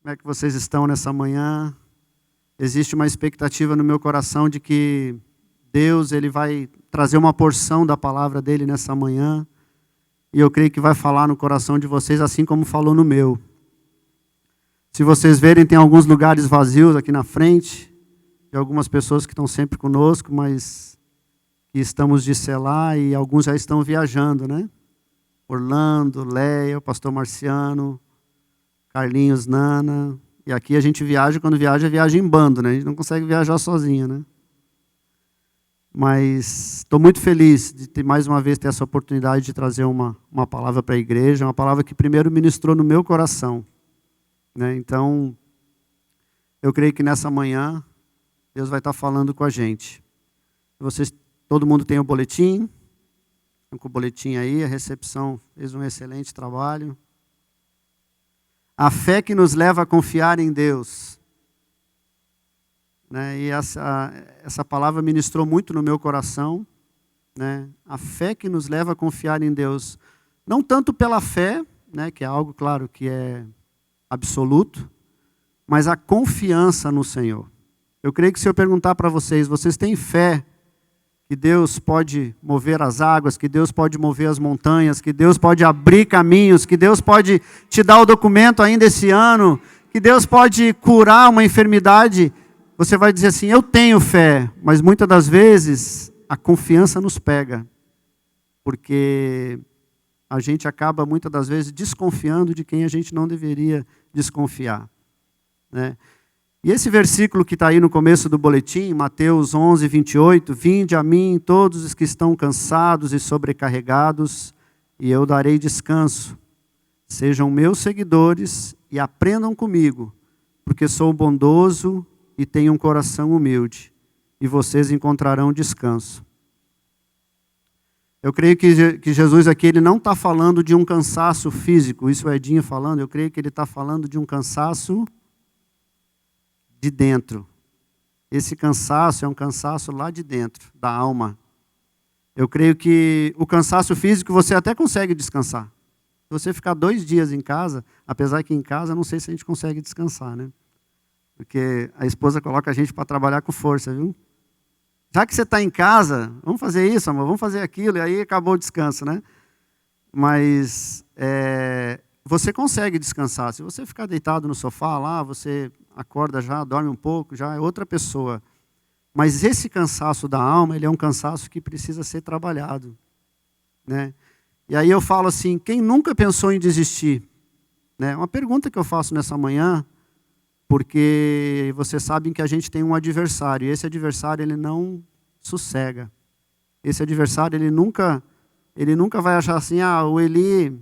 Como é que vocês estão nessa manhã? Existe uma expectativa no meu coração de que Deus ele vai trazer uma porção da palavra dele nessa manhã. E eu creio que vai falar no coração de vocês assim como falou no meu. Se vocês verem, tem alguns lugares vazios aqui na frente. De algumas pessoas que estão sempre conosco, mas que estamos de selar e alguns já estão viajando, né? Orlando, Leia, o pastor Marciano, Carlinhos, Nana. E aqui a gente viaja, quando viaja em bando, né? A gente não consegue viajar sozinho, né? Mas estou muito feliz de ter, mais uma vez, ter essa oportunidade de trazer uma palavra para a igreja, uma palavra que primeiro ministrou no meu coração, né? Então, eu creio que nessa manhã, Deus vai estar falando com a gente. Vocês, todo mundo tem o boletim? Estão com o boletim aí, a recepção fez um excelente trabalho. A fé que nos leva a confiar em Deus. Né? E essa palavra ministrou muito no meu coração. Né? A fé que nos leva a confiar em Deus. Não tanto pela fé, né? Que é algo, claro, que é absoluto, mas a confiança no Senhor. Eu creio que se eu perguntar para vocês, vocês têm fé que Deus pode mover as águas, que Deus pode mover as montanhas, que Deus pode abrir caminhos, que Deus pode te dar o documento ainda esse ano, que Deus pode curar uma enfermidade, você vai dizer assim, eu tenho fé, mas muitas das vezes a confiança nos pega, porque a gente acaba muitas das vezes desconfiando de quem a gente não deveria desconfiar, né? E esse versículo que está aí no começo do boletim, Mateus 11, 28, vinde a mim todos os que estão cansados e sobrecarregados, e eu darei descanso. Sejam meus seguidores e aprendam comigo, porque sou bondoso e tenho um coração humilde, e vocês encontrarão descanso. Eu creio que Jesus aqui ele não está falando de um cansaço físico, isso é Edinho falando, eu creio que ele está falando de um cansaço de dentro. Esse cansaço é um cansaço lá de dentro, da alma. Eu creio que o cansaço físico você até consegue descansar. Se você ficar 2 dias em casa, apesar que em casa não sei se a gente consegue descansar, né? Porque a esposa coloca a gente para trabalhar com força, viu? Já que você está em casa, vamos fazer isso, amor, vamos fazer aquilo, e aí acabou o descanso, né? Mas você consegue descansar. Se você ficar deitado no sofá lá, você acorda já, dorme um pouco, já é outra pessoa. Mas esse cansaço da alma, ele é um cansaço que precisa ser trabalhado, né? E aí eu falo assim, quem nunca pensou em desistir? Né? Uma pergunta que eu faço nessa manhã, porque vocês sabem que a gente tem um adversário, e esse adversário ele não sossega. Esse adversário ele nunca vai achar assim, o Eli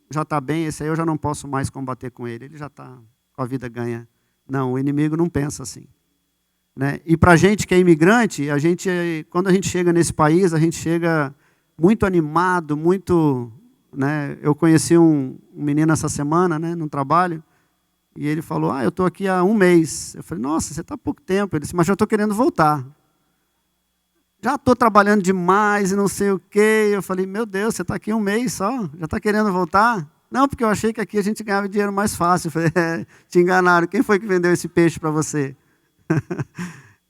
já está bem, esse aí eu já não posso mais combater com ele, ele já está com a vida ganha. Não, o inimigo não pensa assim, né? E para a gente que é imigrante, quando a gente chega nesse país, a gente chega muito animado, muito, né? Eu conheci um menino essa semana, né, no trabalho, e ele falou, eu estou aqui há 1 mês. Eu falei, nossa, você está há pouco tempo. Ele disse, mas já estou querendo voltar. Já estou trabalhando demais e não sei o quê. Eu falei, meu Deus, você está aqui 1 mês só? Já está querendo voltar? Não, porque eu achei que aqui a gente ganhava dinheiro mais fácil. Eu falei, te enganaram. Quem foi que vendeu esse peixe para você?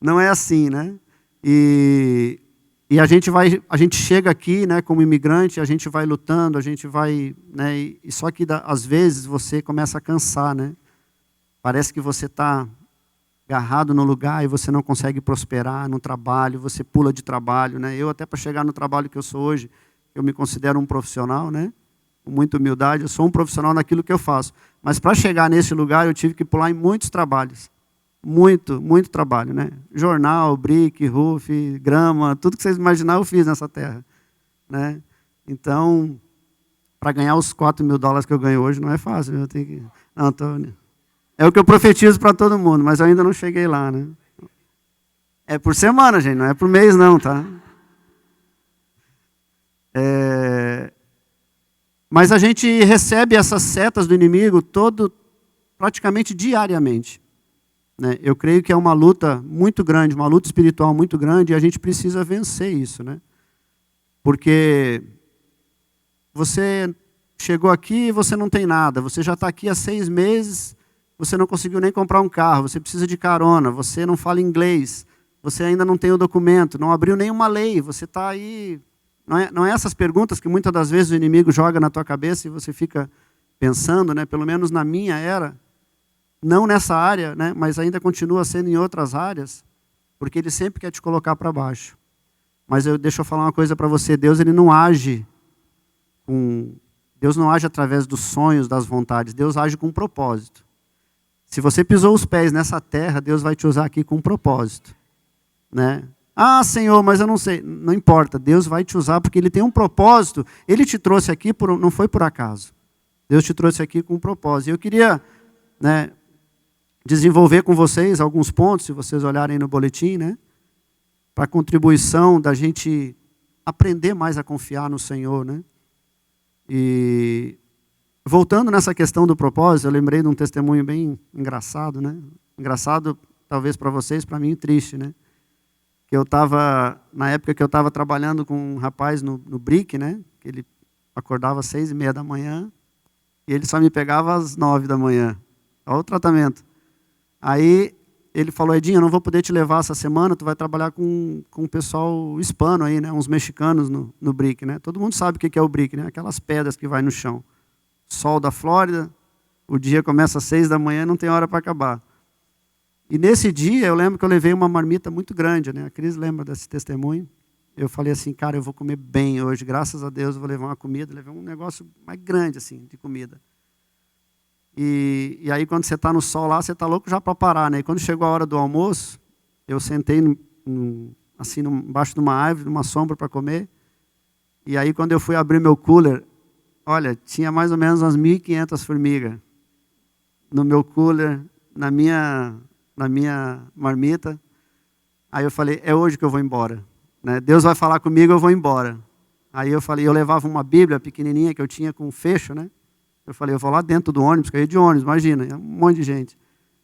Não é assim, né? E a gente chega aqui, né, como imigrante, a gente vai lutando, a gente vai, né, e só que às vezes você começa a cansar, né? Parece que você está agarrado no lugar e você não consegue prosperar no trabalho, você pula de trabalho, né? Eu até para chegar no trabalho que eu sou hoje, eu me considero um profissional, né? Com muita humildade, eu sou um profissional naquilo que eu faço. Mas para chegar nesse lugar, eu tive que pular em muitos trabalhos. Muito, muito trabalho, né? Jornal, brick, roof, grama, tudo que vocês imaginar eu fiz nessa terra, né? Então, para ganhar os $4.000 que eu ganho hoje não é fácil, eu tenho que... Não, é o que eu profetizo para todo mundo, mas eu ainda não cheguei lá, né? É por semana, gente, não é por mês não, tá? Mas a gente recebe essas setas do inimigo praticamente diariamente, né? Eu creio que é uma luta muito grande, uma luta espiritual muito grande, e a gente precisa vencer isso, né? Porque você chegou aqui e você não tem nada, você já está aqui há 6 meses você não conseguiu nem comprar um carro, você precisa de carona, você não fala inglês, você ainda não tem o documento, não abriu nenhuma lei, você está aí... Não é essas perguntas que muitas das vezes o inimigo joga na tua cabeça e você fica pensando, né? Pelo menos na minha era, não nessa área, né? Mas ainda continua sendo em outras áreas, porque ele sempre quer te colocar para baixo. Mas deixa eu falar uma coisa para você, Deus não age através dos sonhos, das vontades, Deus age com um propósito. Se você pisou os pés nessa terra, Deus vai te usar aqui com um propósito, né? Ah, Senhor, mas eu não sei. Não importa, Deus vai te usar porque Ele tem um propósito. Ele te trouxe aqui, não foi por acaso. Deus te trouxe aqui com um propósito. Eu queria, né, desenvolver com vocês alguns pontos, se vocês olharem no boletim, né, para a contribuição da gente aprender mais a confiar no Senhor, né? E voltando nessa questão do propósito, eu lembrei de um testemunho bem engraçado, né? Engraçado talvez para vocês, para mim triste, né? Que eu estava, na época que eu estava trabalhando com um rapaz no BRIC, né? Que ele acordava às 6:30 da manhã e ele só me pegava às 9 da manhã. Olha o tratamento. Aí ele falou, Edinho, eu não vou poder te levar essa semana, tu vai trabalhar com um pessoal hispano aí, né? Uns mexicanos no BRIC, né? Todo mundo sabe o que é o BRIC, né? Aquelas pedras que vai no chão. Sol da Flórida, o dia começa às 6 da manhã e não tem hora para acabar. E nesse dia, eu lembro que eu levei uma marmita muito grande, né? A Cris lembra desse testemunho. Eu falei assim, cara, eu vou comer bem hoje, graças a Deus eu vou levar uma comida. Levei um negócio mais grande, assim, de comida. E aí, quando você está no sol lá, você está louco já para parar, né? E quando chegou a hora do almoço, eu sentei assim, embaixo de uma árvore, numa sombra para comer. E aí, quando eu fui abrir meu cooler, olha, tinha mais ou menos umas 1.500 formigas no meu cooler, na minha marmita. Aí eu falei, é hoje que eu vou embora, né? Deus vai falar comigo, eu vou embora. Aí eu falei, eu levava uma Bíblia pequenininha que eu tinha com fecho, né? Eu falei, eu vou lá dentro do ônibus, que eu ia de ônibus, imagina, um monte de gente.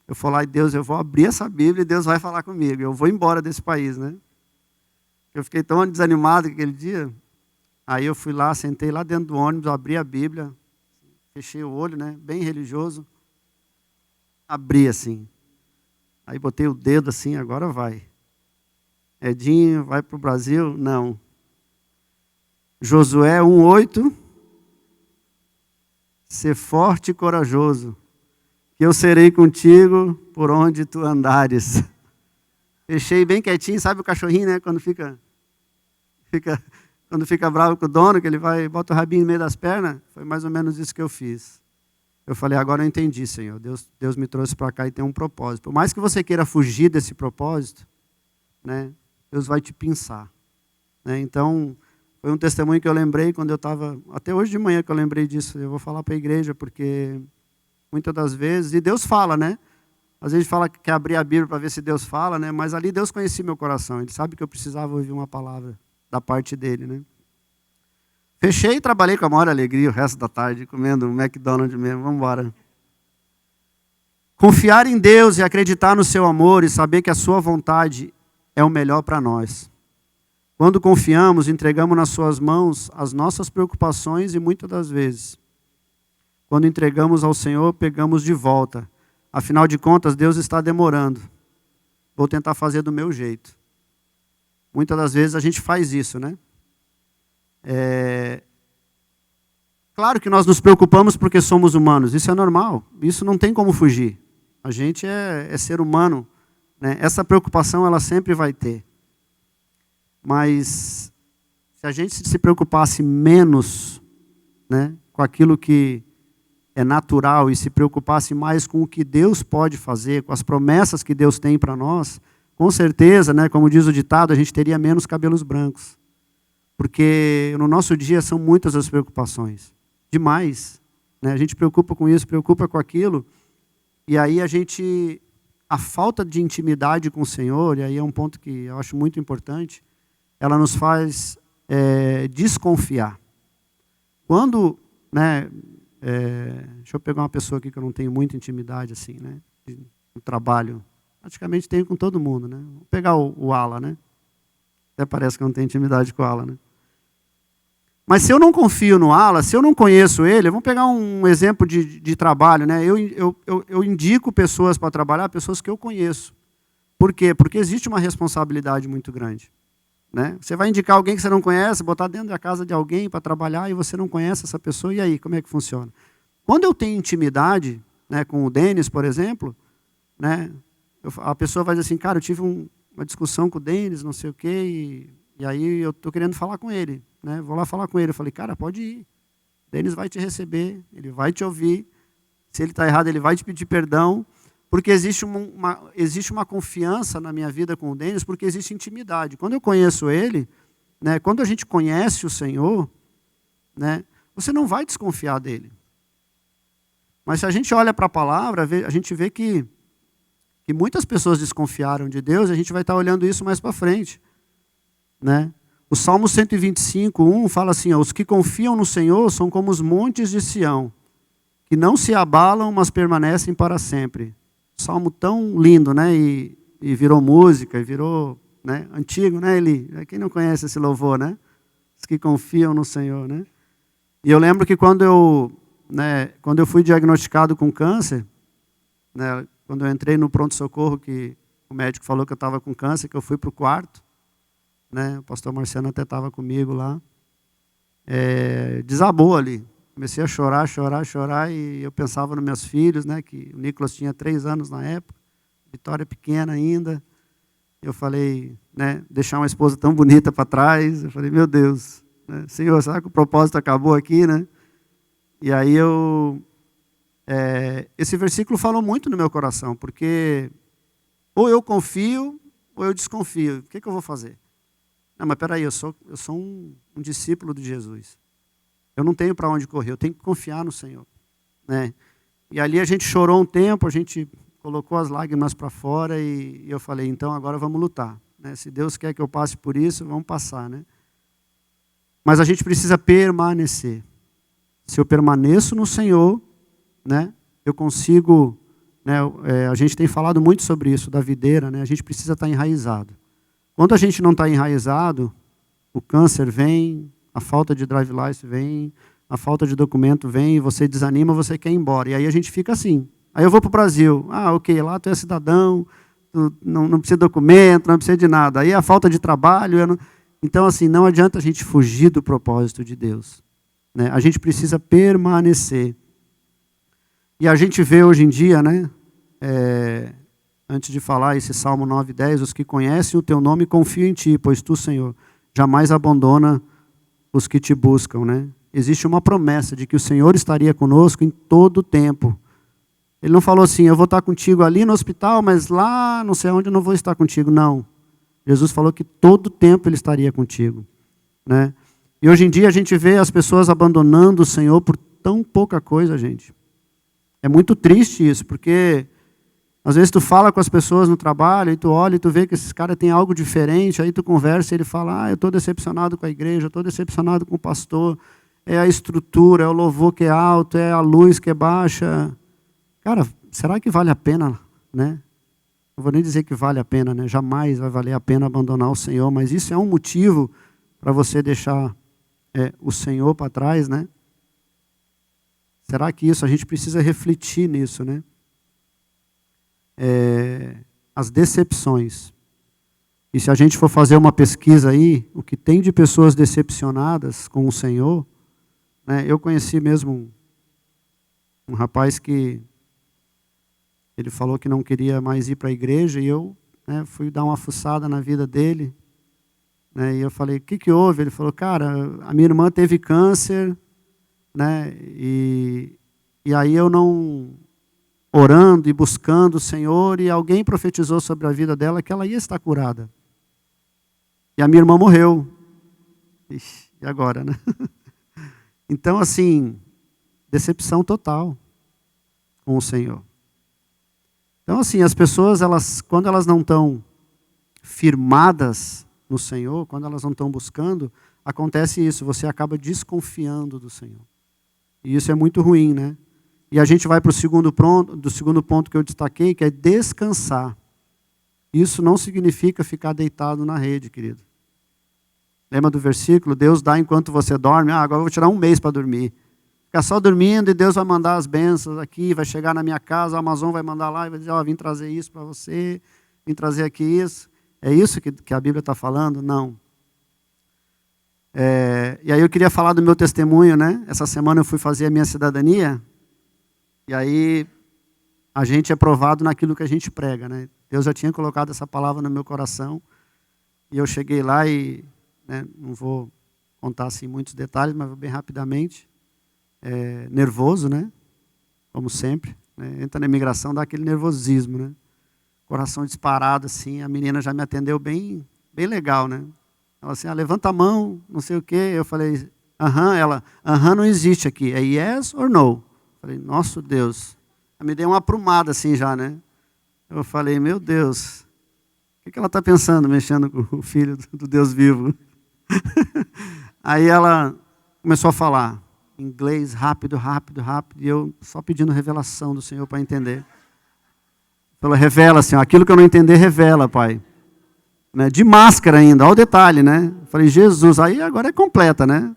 Eu falei, ai Deus, eu vou abrir essa Bíblia e Deus vai falar comigo, eu vou embora desse país, né? Eu fiquei tão desanimado aquele dia. Aí eu fui lá, sentei lá dentro do ônibus, abri a Bíblia, fechei o olho, né? Bem religioso. Abri assim. Aí botei o dedo assim, agora vai. Edinho, vai para o Brasil? Não. Josué 1:8. Ser forte e corajoso, que eu serei contigo por onde tu andares. Fechei bem quietinho, sabe o cachorrinho, né? Quando fica bravo com o dono, que ele vai, bota o rabinho no meio das pernas. Foi mais ou menos isso que eu fiz. Eu falei, agora eu entendi, Senhor. Deus me trouxe para cá e tem um propósito. Por mais que você queira fugir desse propósito, né, Deus vai te pinçar. Né? Então, foi um testemunho que eu lembrei quando eu estava... Até hoje de manhã que eu lembrei disso. Eu vou falar para a igreja, porque muitas das vezes... E Deus fala, né? Às vezes a gente fala que quer abrir a Bíblia para ver se Deus fala, né? Mas ali Deus conhecia meu coração. Ele sabe que eu precisava ouvir uma palavra da parte dele, né? Fechei e trabalhei com a maior alegria o resto da tarde, comendo um McDonald's mesmo. Vamos embora. Confiar em Deus e acreditar no seu amor e saber que a sua vontade é o melhor para nós. Quando confiamos, entregamos nas suas mãos as nossas preocupações e muitas das vezes, quando entregamos ao Senhor, pegamos de volta. Afinal de contas, Deus está demorando. Vou tentar fazer do meu jeito. Muitas das vezes a gente faz isso, né? Claro que nós nos preocupamos porque somos humanos, isso é normal, isso não tem como fugir. A gente é ser humano, né? Essa preocupação ela sempre vai ter. Mas se a gente se preocupasse menos, né, com aquilo que é natural e se preocupasse mais com o que Deus pode fazer, com as promessas que Deus tem para nós, com certeza, né, como diz o ditado, a gente teria menos cabelos brancos. Porque no nosso dia são muitas as preocupações. Demais. Né? A gente preocupa com isso, preocupa com aquilo. E aí a falta de intimidade com o Senhor, e aí é um ponto que eu acho muito importante, ela nos faz desconfiar. Quando, né, deixa eu pegar uma pessoa aqui que eu não tenho muita intimidade assim, né, no trabalho. Praticamente tenho com todo mundo, né? Vou pegar o Ala, né? Até parece que eu não tenho intimidade com o Ala, né? Mas se eu não confio no Alan, se eu não conheço ele, vamos pegar um exemplo de trabalho, né? Eu indico pessoas para trabalhar, pessoas que eu conheço. Por quê? Porque existe uma responsabilidade muito grande. Né? Você vai indicar alguém que você não conhece, botar dentro da casa de alguém para trabalhar e você não conhece essa pessoa, e aí, como é que funciona? Quando eu tenho intimidade, né, com o Denis, por exemplo, né, a pessoa vai dizer assim, cara, eu tive uma discussão com o Denis, não sei o quê, e aí eu estou querendo falar com ele. Né? Vou lá falar com ele. Eu falei, cara, pode ir. O Denis vai te receber, ele vai te ouvir. Se ele está errado, ele vai te pedir perdão. Porque existe uma confiança na minha vida com o Denis, porque existe intimidade. Quando eu conheço ele, né, quando a gente conhece o Senhor, né, você não vai desconfiar dele. Mas se a gente olha para a palavra, a gente vê que muitas pessoas desconfiaram de Deus, e a gente vai estar olhando isso mais para frente. Né? O Salmo 125:1 fala assim, ó, os que confiam no Senhor são como os montes de Sião, que não se abalam, mas permanecem para sempre. Salmo tão lindo, né? E virou música, e virou, né, antigo, né, Eli? Quem não conhece esse louvor, né? Os que confiam no Senhor, né? E eu lembro que quando eu fui diagnosticado com câncer, né, quando eu entrei no pronto-socorro, que o médico falou que eu estava com câncer, que eu fui para o quarto, né, o pastor Marciano até estava comigo lá, desabou ali. Comecei a chorar, e eu pensava nos meus filhos, né, que o Nicolas tinha 3 anos na época, Vitória pequena ainda. Eu falei, né, deixar uma esposa tão bonita para trás, eu falei, meu Deus, né, Senhor, será que o propósito acabou aqui, né? E aí esse versículo falou muito no meu coração, porque ou eu confio, ou eu desconfio. O que eu vou fazer? Não, mas peraí, eu sou um discípulo de Jesus. Eu não tenho para onde correr, eu tenho que confiar no Senhor. Né? E ali a gente chorou um tempo, a gente colocou as lágrimas para fora e eu falei, então agora vamos lutar. Né? Se Deus quer que eu passe por isso, vamos passar. Né? Mas a gente precisa permanecer. Se eu permaneço no Senhor, né, eu consigo... Né, a gente tem falado muito sobre isso, da videira, né? A gente precisa estar enraizado. Quando a gente não está enraizado, o câncer vem... A falta de drive license vem, a falta de documento vem, você desanima, você quer ir embora. E aí a gente fica assim. Aí eu vou para o Brasil. Ah, ok, lá tu é cidadão, tu não precisa de documento, não precisa de nada. Aí a falta de trabalho. Então, assim, não adianta a gente fugir do propósito de Deus. Né? A gente precisa permanecer. E a gente vê hoje em dia, né, antes de falar esse Salmo 9:10, os que conhecem o teu nome confiam em ti, pois tu, Senhor, jamais abandona os que te buscam, né? Existe uma promessa de que o Senhor estaria conosco em todo o tempo. Ele não falou assim, eu vou estar contigo ali no hospital, mas lá não sei onde eu não vou estar contigo. Não. Jesus falou que todo o tempo Ele estaria contigo. Né? E hoje em dia a gente vê as pessoas abandonando o Senhor por tão pouca coisa, gente. É muito triste isso, porque às vezes tu fala com as pessoas no trabalho, e tu olha e tu vê que esses caras têm algo diferente, aí tu conversa e ele fala, eu estou decepcionado com a igreja, eu estou decepcionado com o pastor, é a estrutura, é o louvor que é alto, é a luz que é baixa. Cara, será que vale a pena, né? Não vou nem dizer que vale a pena, né? Jamais vai valer a pena abandonar o Senhor, mas isso é um motivo para você deixar o Senhor para trás, né? Será que isso, a gente precisa refletir nisso, né? As decepções. E se a gente for fazer uma pesquisa aí, o que tem de pessoas decepcionadas com o Senhor, né, eu conheci mesmo um rapaz que ele falou que não queria mais ir para a igreja e eu, né, fui dar uma fuçada na vida dele, né, e eu falei, o que houve? Ele falou, cara, a minha irmã teve câncer, né, e aí eu não... orando e buscando o Senhor, e alguém profetizou sobre a vida dela que ela ia estar curada. E a minha irmã morreu. Ixi, e agora, né? Então, assim, decepção total com o Senhor. Então, assim, as pessoas, quando elas não estão firmadas no Senhor, quando elas não estão buscando, acontece isso, você acaba desconfiando do Senhor. E isso é muito ruim, né? E a gente vai para o segundo ponto que eu destaquei, que é descansar. Isso não significa ficar deitado na rede, querido. Lembra do versículo? Deus dá enquanto você dorme. Agora eu vou tirar um mês para dormir. Ficar só dormindo e Deus vai mandar as bênçãos aqui, vai chegar na minha casa, a Amazon vai mandar lá e vai dizer, vim trazer isso para você, vim trazer aqui isso. É isso que a Bíblia está falando? Não. E aí eu queria falar do meu testemunho, né? Essa semana eu fui fazer a minha cidadania, e aí a gente é provado naquilo que a gente prega, né? Deus já tinha colocado essa palavra no meu coração, e eu cheguei lá e, né, não vou contar assim muitos detalhes, mas bem rapidamente, nervoso, né? Como sempre, né? Entra na imigração, dá aquele nervosismo, né? Coração disparado assim, a menina já me atendeu bem, bem legal, né? Ela assim, levanta a mão, não sei o quê. Eu falei, ela, não existe aqui, é yes or no? Eu falei, nosso Deus. Ela me deu uma aprumada assim já, né? Eu falei, meu Deus, o que ela está pensando, mexendo com o filho do Deus vivo? Aí ela começou a falar inglês rápido, e eu só pedindo revelação do Senhor para entender. Ela revela, Senhor, aquilo que eu não entender, revela, Pai. Né? De máscara ainda, olha o detalhe, né? Eu falei, Jesus, aí agora é completa, né?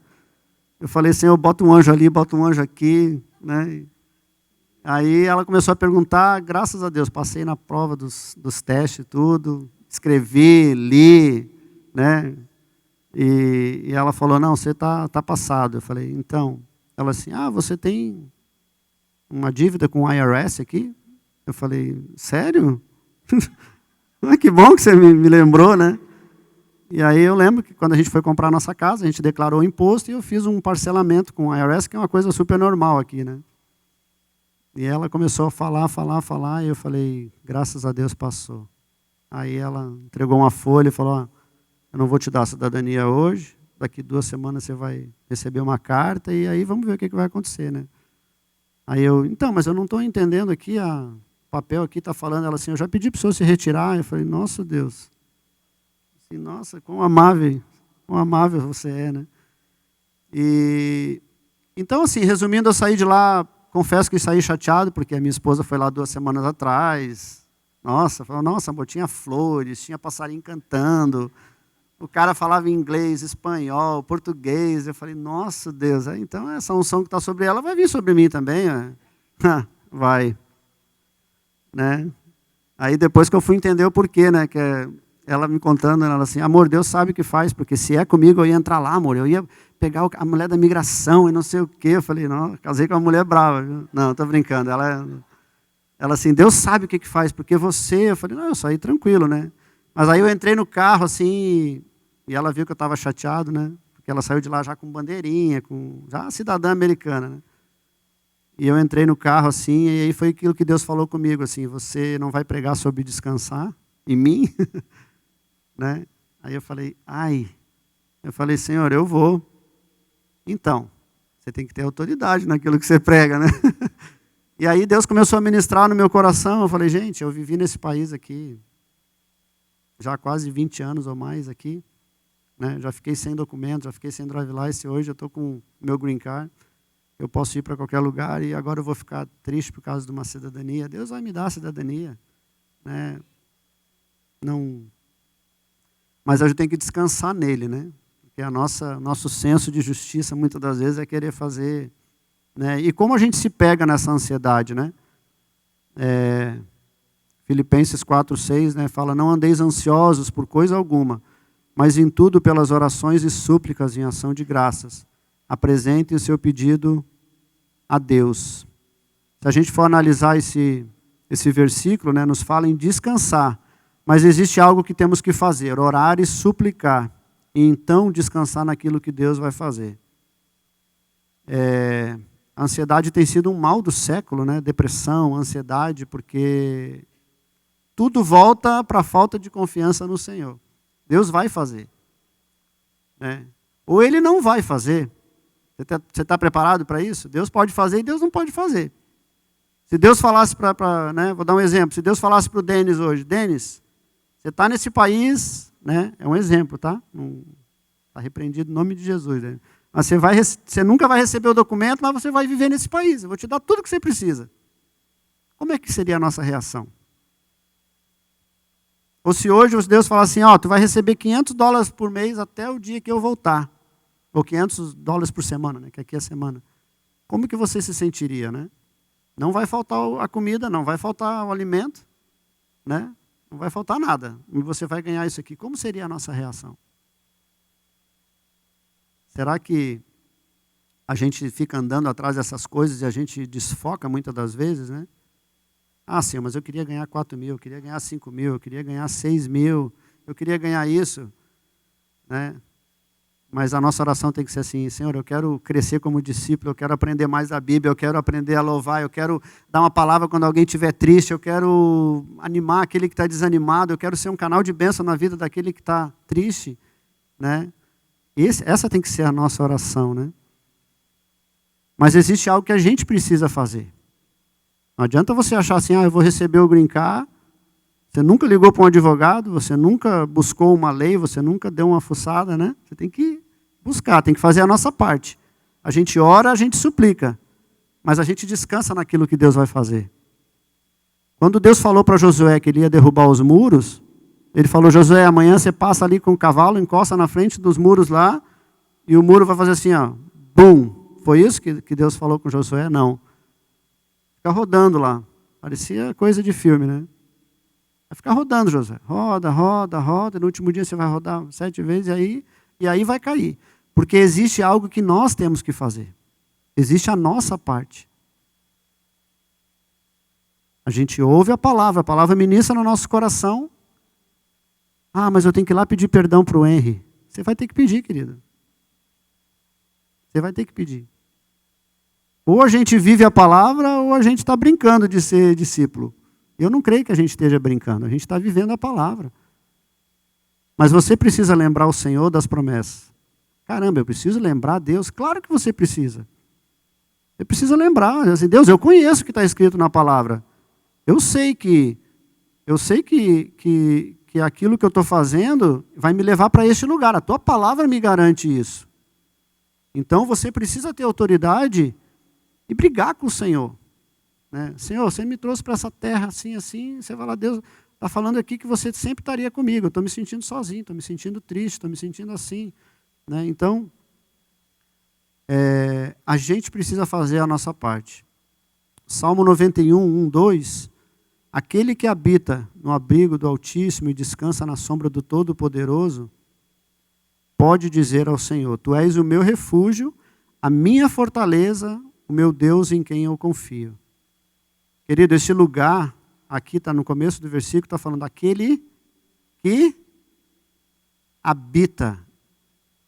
Eu falei, Senhor, bota um anjo ali, bota um anjo aqui, né? Aí ela começou a perguntar, graças a Deus, passei na prova dos testes, tudo, escrevi, li, né? E ela falou, não, você tá passado. Eu falei, então, ela assim, você tem uma dívida com o IRS aqui? Eu falei, sério? Que bom que você me lembrou, né? E aí eu lembro que quando a gente foi comprar a nossa casa, a gente declarou o imposto e eu fiz um parcelamento com o IRS, que é uma coisa super normal aqui, né? E ela começou a falar, e eu falei, graças a Deus passou. Aí ela entregou uma folha e falou, eu não vou te dar a cidadania hoje, daqui 2 semanas você vai receber uma carta e aí vamos ver o que vai acontecer, né? Aí eu, então, mas eu não estou entendendo aqui, o papel aqui está falando, ela assim, eu já pedi para o senhor se retirar. Eu falei, nossa Deus, assim, nossa, quão amável você é, né? E, então assim, resumindo, eu saí de lá, confesso que saí chateado, porque a minha esposa foi lá 2 semanas atrás, falou, nossa, amor, tinha flores, tinha passarinho cantando, o cara falava inglês, espanhol, português. Eu falei, nossa Deus, então essa unção que está sobre ela vai vir sobre mim também. Vai. Né? Aí depois que eu fui entender o porquê, né? Que ela me contando, ela assim, amor, Deus sabe o que faz, porque se é comigo eu ia entrar lá, amor, eu ia pegar a mulher da migração e não sei o quê. Eu falei, não, casei com uma mulher brava. Viu? Não, estou brincando. Ela assim, Deus sabe o que faz, porque você... Eu falei, não, eu saí tranquilo, né? Mas aí eu entrei no carro, assim, e ela viu que eu estava chateado, né? Porque ela saiu de lá já com bandeirinha, já cidadã americana, né? E eu entrei no carro, assim, e aí foi aquilo que Deus falou comigo, assim, você não vai pregar sobre descansar em mim? Né? Aí eu falei, Senhor, eu vou. Então, você tem que ter autoridade naquilo que você prega, né? E aí Deus começou a ministrar no meu coração. Eu falei, gente, eu vivi nesse país aqui já há quase 20 anos ou mais aqui, né? Já fiquei sem documento, já fiquei sem drive license. Hoje eu estou com o meu green card. Eu posso ir para qualquer lugar e agora eu vou ficar triste por causa de uma cidadania. Deus vai me dar a cidadania, né? Não, mas a gente tem que descansar nele, né? Porque nosso senso de justiça muitas das vezes é querer fazer, né? E como a gente se pega nessa ansiedade, né? Filipenses 4:6, né? Fala, não andeis ansiosos por coisa alguma, mas em tudo pelas orações e súplicas em ação de graças. Apresente o seu pedido a Deus. Se a gente for analisar esse versículo, né, nos fala em descansar, mas existe algo que temos que fazer, orar e suplicar, e então descansar naquilo que Deus vai fazer. A ansiedade tem sido um mal do século, né? Depressão, ansiedade, porque tudo volta para a falta de confiança no Senhor. Deus vai fazer, né? Ou Ele não vai fazer. Você está preparado para isso? Deus pode fazer e Deus não pode fazer. Se Deus falasse né, vou dar um exemplo, se Deus falasse para o Denis hoje, Denis, você está nesse país, né, é um exemplo, tá? Está repreendido em nome de Jesus. Né? Mas você nunca vai receber o documento, mas você vai viver nesse país. Eu vou te dar tudo o que você precisa. Como é que seria a nossa reação? Ou se hoje Deus falar assim, ó, tu vai receber $500 por mês até o dia que eu voltar. Ou $500 por semana, né? Que aqui é semana. Como que você se sentiria, né? Não vai faltar a comida, não vai faltar o alimento, né? Não vai faltar nada. E você vai ganhar isso aqui. Como seria a nossa reação? Será que a gente fica andando atrás dessas coisas e a gente desfoca muitas das vezes, né? Ah, Senhor, mas eu queria ganhar 4 mil, eu queria ganhar 5 mil, eu queria ganhar 6 mil, eu queria ganhar isso, né? Mas a nossa oração tem que ser assim, Senhor, eu quero crescer como discípulo, eu quero aprender mais da Bíblia, eu quero aprender a louvar, eu quero dar uma palavra quando alguém estiver triste, eu quero animar aquele que está desanimado, eu quero ser um canal de bênção na vida daquele que está triste, né? Essa tem que ser a nossa oração, né? Mas existe algo que a gente precisa fazer. Não adianta você achar assim, eu vou receber o green card. Você nunca ligou para um advogado, você nunca buscou uma lei, você nunca deu uma fuçada, né? Você tem que buscar, tem que fazer a nossa parte. A gente ora, a gente suplica, mas a gente descansa naquilo que Deus vai fazer. Quando Deus falou para Josué que ele ia derrubar os muros, ele falou, Josué, amanhã você passa ali com o cavalo, encosta na frente dos muros lá, e o muro vai fazer assim, ó, bum. Foi isso que Deus falou com Josué? Não. Fica rodando lá. Parecia coisa de filme, né? Vai ficar rodando, Josué. Roda, roda, roda. No último dia você vai rodar 7 vezes e aí vai cair. Porque existe algo que nós temos que fazer. Existe a nossa parte. A gente ouve a palavra ministra no nosso coração. Ah, mas eu tenho que ir lá pedir perdão para o Henry. Você vai ter que pedir, querido. Você vai ter que pedir. Ou a gente vive a palavra, ou a gente está brincando de ser discípulo. Eu não creio que a gente esteja brincando, a gente está vivendo a palavra. Mas você precisa lembrar o Senhor das promessas. Caramba, eu preciso lembrar Deus? Claro que você precisa. Você precisa lembrar. Assim, Deus, eu conheço o que está escrito na palavra. Eu sei que aquilo que eu estou fazendo vai me levar para este lugar. A tua palavra me garante isso. Então você precisa ter autoridade e brigar com o Senhor. Né? Senhor, você me trouxe para essa terra assim, assim. Você vai lá, Deus está falando aqui que você sempre estaria comigo. Eu estou me sentindo sozinho, estou me sentindo triste, estou me sentindo assim. Né? Então, a gente precisa fazer a nossa parte. Salmo 91, 1, 2. Aquele que habita no abrigo do Altíssimo e descansa na sombra do Todo-Poderoso, pode dizer ao Senhor, tu és o meu refúgio, a minha fortaleza, o meu Deus em quem eu confio. Querido, esse lugar, aqui está no começo do versículo, está falando aquele que habita.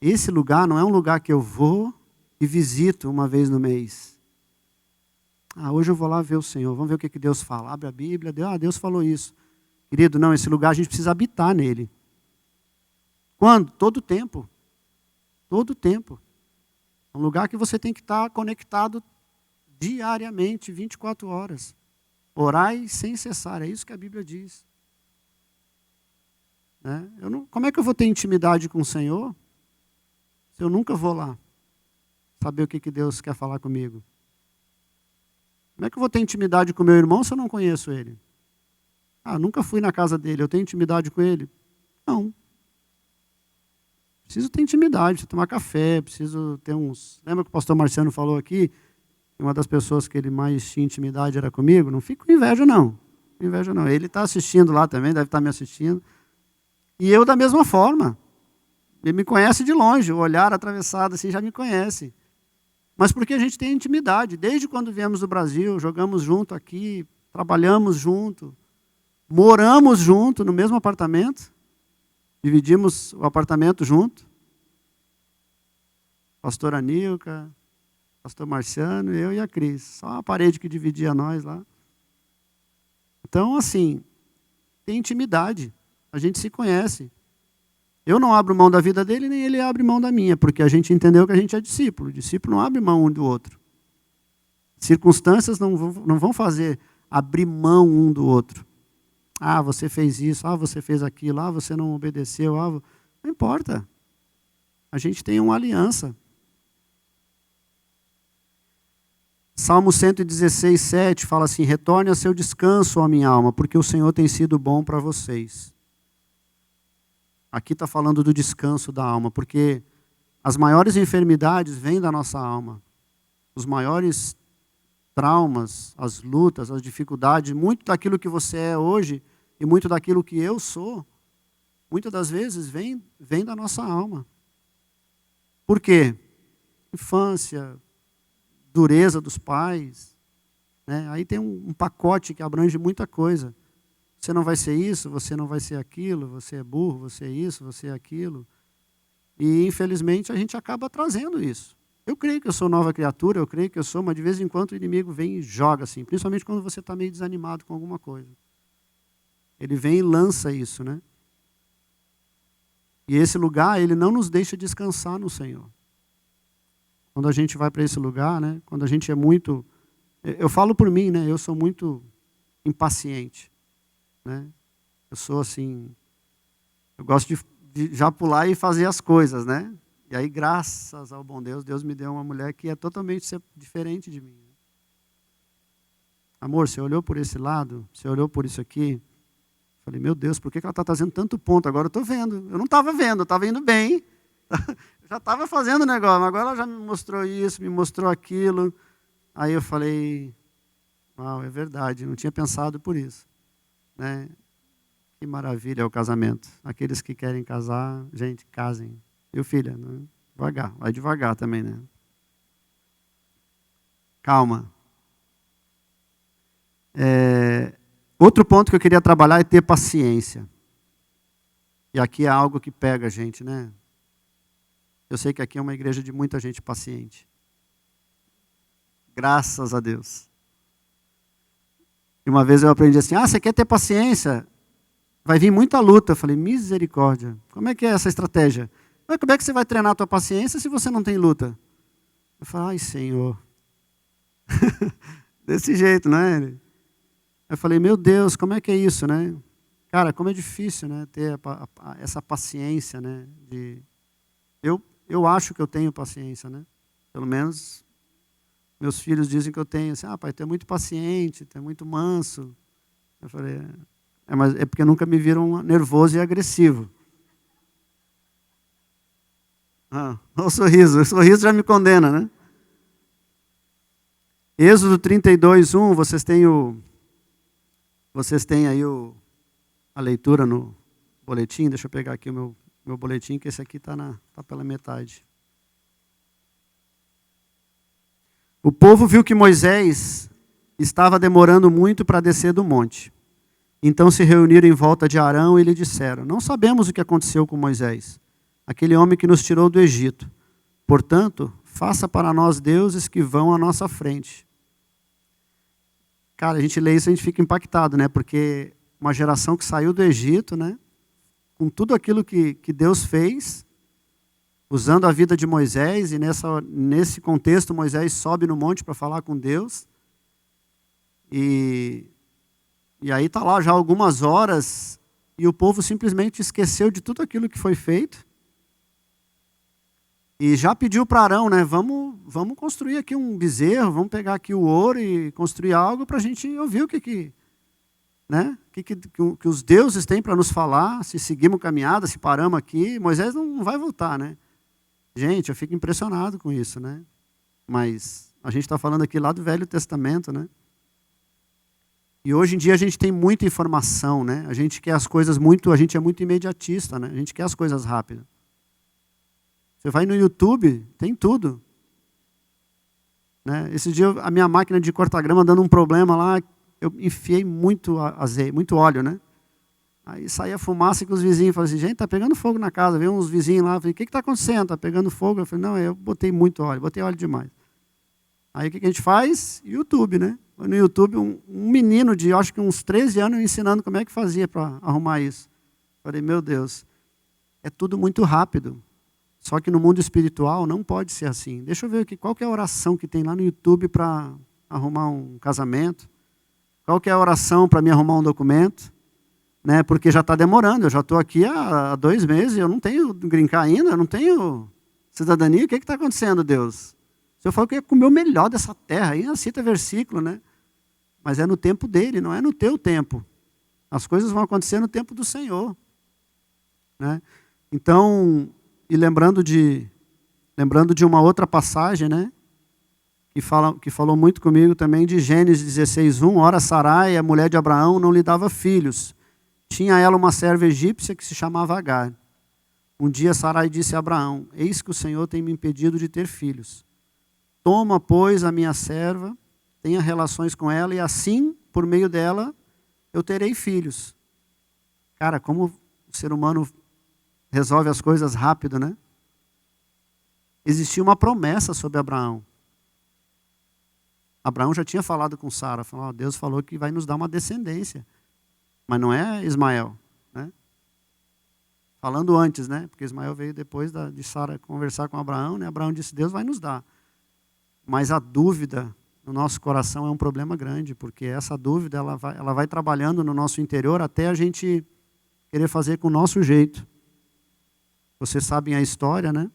Esse lugar não é um lugar que eu vou e visito uma vez no mês. Hoje eu vou lá ver o Senhor, vamos ver o que Deus fala. Abre a Bíblia, Deus falou isso. Querido, não, esse lugar a gente precisa habitar nele. Quando? Todo tempo. Todo tempo. É um lugar que você tem que estar conectado diariamente, 24 horas. Orai sem cessar, é isso que a Bíblia diz. Né? Como é que eu vou ter intimidade com o Senhor se eu nunca vou lá saber o que Deus quer falar comigo? Como é que eu vou ter intimidade com meu irmão se eu não conheço ele? Nunca fui na casa dele, eu tenho intimidade com ele? Não. Preciso ter intimidade, preciso tomar café, preciso ter uns... Lembra que o pastor Marciano falou aqui? Uma das pessoas que ele mais tinha intimidade era comigo. Não fico com inveja, não. Inveja não. Ele está assistindo lá também, deve estar me assistindo. E eu da mesma forma. Ele me conhece de longe, o olhar atravessado assim já me conhece. Mas porque a gente tem intimidade. Desde quando viemos do Brasil, jogamos junto aqui, trabalhamos junto, moramos junto no mesmo apartamento, dividimos o apartamento junto. Pastor Anilca, pastor Marciano, eu e a Cris. Só uma parede que dividia nós lá. Então, assim, tem intimidade. A gente se conhece. Eu não abro mão da vida dele, nem ele abre mão da minha, porque a gente entendeu que a gente é discípulo. O discípulo não abre mão um do outro. Circunstâncias não vão fazer abrir mão um do outro. Você fez isso, você fez aquilo, você não obedeceu. Não importa. A gente tem uma aliança. Salmo 116, 7 fala assim, retorne a seu descanso, ó minha alma, porque o Senhor tem sido bom para vocês. Aqui está falando do descanso da alma, porque as maiores enfermidades vêm da nossa alma. Os maiores traumas, as lutas, as dificuldades, muito daquilo que você é hoje e muito daquilo que eu sou, muitas das vezes vem da nossa alma. Por quê? Infância, dureza dos pais, né? Aí tem um pacote que abrange muita coisa. Você não vai ser isso, você não vai ser aquilo, você é burro, você é isso, você é aquilo. E, infelizmente, a gente acaba trazendo isso. Eu creio que eu sou nova criatura, eu creio que eu sou, mas de vez em quando o inimigo vem e joga assim, principalmente quando você está meio desanimado com alguma coisa. Ele vem e lança isso, né? E esse lugar, ele não nos deixa descansar no Senhor. Quando a gente vai para esse lugar, né? Quando a gente é muito... Eu falo por mim, né? Eu sou muito impaciente, né? Eu sou assim... Eu gosto de já pular e fazer as coisas, né? E aí, graças ao bom Deus, Deus me deu uma mulher que é totalmente diferente de mim. Amor, você olhou por esse lado? Você olhou por isso aqui? Falei, meu Deus, por que ela está trazendo tanto ponto? Agora eu estou vendo. Eu não estava vendo, eu estava indo bem. Eu já estava fazendo o negócio, mas agora ela já me mostrou isso, me mostrou aquilo. Aí eu falei, uau, é verdade, não tinha pensado por isso, né? Que maravilha é o casamento. Aqueles que querem casar, gente, casem. E o filho, né? Devagar, vai devagar também, né? Calma. Outro ponto que eu queria trabalhar é ter paciência. E aqui é algo que pega a gente, né? Eu sei que aqui é uma igreja de muita gente paciente. Graças a Deus. E uma vez eu aprendi assim, você quer ter paciência? Vai vir muita luta. Eu falei, misericórdia. Como é que é essa estratégia? Mas como é que você vai treinar a tua paciência se você não tem luta? Eu falei, ai Senhor. Desse jeito, não é? Eu falei, meu Deus, como é que é isso, né? Cara, como é difícil, né? Ter essa paciência, né? Eu acho que eu tenho paciência, né? Pelo menos meus filhos dizem que eu tenho. Assim, pai, tu é muito paciente, tu é muito manso. Eu falei, mas é porque nunca me viram nervoso e agressivo. O sorriso já me condena, né? Êxodo 32:1, vocês têm aí a leitura no boletim. Deixa eu pegar aqui o meu boletim, que esse aqui está pela metade. O povo viu que Moisés estava demorando muito para descer do monte. Então se reuniram em volta de Arão e lhe disseram, não sabemos o que aconteceu com Moisés, aquele homem que nos tirou do Egito. Portanto, faça para nós deuses que vão à nossa frente. Cara, a gente lê isso e a gente fica impactado, né? Porque uma geração que saiu do Egito, né? Com tudo aquilo que Deus fez, usando a vida de Moisés, e nesse contexto Moisés sobe no monte para falar com Deus. E aí está lá já algumas horas, e o povo simplesmente esqueceu de tudo aquilo que foi feito. E já pediu para Arão, né? Vamos construir aqui um bezerro, vamos pegar aqui o ouro e construir algo para a gente ouvir o que os deuses têm para nos falar, se seguimos caminhada, se paramos aqui. Moisés não vai voltar, né? Gente, eu fico impressionado com isso, né? Mas a gente está falando aqui lá do Velho Testamento, né? E hoje em dia a gente tem muita informação, né? A gente quer as coisas a gente é muito imediatista, né? A gente quer as coisas rápidas. Você vai no YouTube, tem tudo. Né? Esse dia a minha máquina de cortar grama dando um problema lá, eu enfiei muito azeite, muito óleo, né? Aí saía fumaça que os vizinhos falavam assim, gente, tá pegando fogo na casa. Veio uns vizinhos lá, eu falei, o que está acontecendo? Tá pegando fogo? Eu falei, não, eu botei muito óleo, botei óleo demais. Aí o que a gente faz? YouTube, né? No YouTube, um menino de, acho que uns 13 anos, ensinando como é que fazia para arrumar isso. Falei, meu Deus, é tudo muito rápido. Só que no mundo espiritual não pode ser assim. Deixa eu ver aqui, qual que é a oração que tem lá no YouTube para arrumar um casamento? Qual que é a oração para me arrumar um documento? Né? Porque já está demorando, eu já estou aqui há 2 meses, eu não tenho green card ainda, eu não tenho cidadania. O que está acontecendo, Deus? O Senhor falou que ia comer o melhor dessa terra, aí cita versículo, né? Mas é no tempo dele, não é no teu tempo. As coisas vão acontecer no tempo do Senhor. Né? Então, e lembrando de uma outra passagem, né? Que falou muito comigo também, de Gênesis 16:1. Ora, Sarai, a mulher de Abraão, não lhe dava filhos. Tinha ela uma serva egípcia que se chamava Agar. Um dia Sarai disse a Abraão: eis que o Senhor tem me impedido de ter filhos. Toma, pois, a minha serva, tenha relações com ela, e assim, por meio dela, eu terei filhos. Cara, como o ser humano resolve as coisas rápido, né? Existia uma promessa sobre Abraão. Abraão já tinha falado com Sara, falou: Deus falou que vai nos dar uma descendência, mas não é Ismael, né? Falando antes, né? Porque Ismael veio depois de Sara conversar com Abraão, né? Abraão disse: Deus vai nos dar. Mas a dúvida no nosso coração é um problema grande, porque essa dúvida ela vai trabalhando no nosso interior até a gente querer fazer com o nosso jeito. Vocês sabem a história, né?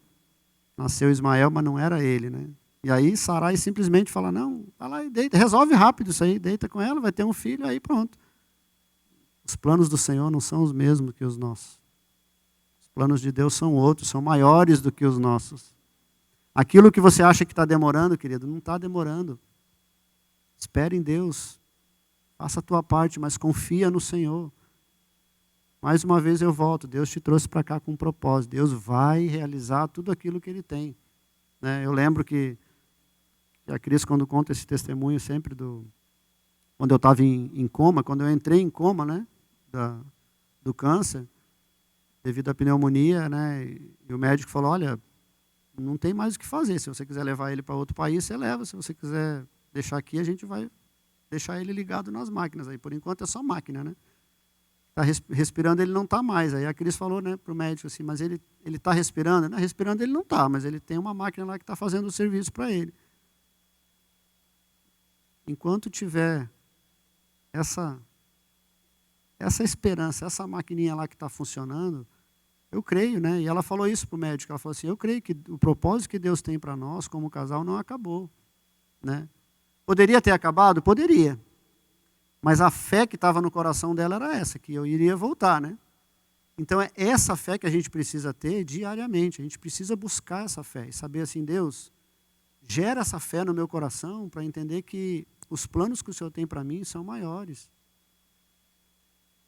Nasceu Ismael, mas não era ele, né? E aí Sarai simplesmente fala: não, vai lá e deita, resolve rápido isso aí, deita com ela, vai ter um filho, aí pronto. Os planos do Senhor não são os mesmos que os nossos. Os planos de Deus são outros, são maiores do que os nossos. Aquilo que você acha que está demorando, querido, não está demorando. Espere em Deus. Faça a tua parte, mas confia no Senhor. Mais uma vez eu volto, Deus te trouxe para cá com um propósito. Deus vai realizar tudo aquilo que Ele tem. Né? Eu lembro que a Cris, quando conta esse testemunho sempre quando eu estava em coma, quando eu entrei em coma, né, do câncer, devido à pneumonia, né, e o médico falou: olha, não tem mais o que fazer. Se você quiser levar ele para outro país, você leva. Se você quiser deixar aqui, a gente vai deixar ele ligado nas máquinas. Aí, por enquanto é só máquina, né? Está respirando, ele não está mais. Aí a Cris falou, né, para o médico assim: mas ele está respirando? Não, respirando ele não está, mas ele tem uma máquina lá que está fazendo o serviço para ele. Enquanto tiver essa esperança, essa maquininha lá que está funcionando, eu creio, né? E ela falou isso para o médico. Ela falou assim: eu creio que o propósito que Deus tem para nós como casal não acabou, né? Poderia ter acabado? Poderia. Mas a fé que estava no coração dela era essa, que eu iria voltar, né? Então é essa fé que a gente precisa ter diariamente. A gente precisa buscar essa fé e saber assim: Deus, gera essa fé no meu coração para entender que os planos que o Senhor tem para mim são maiores.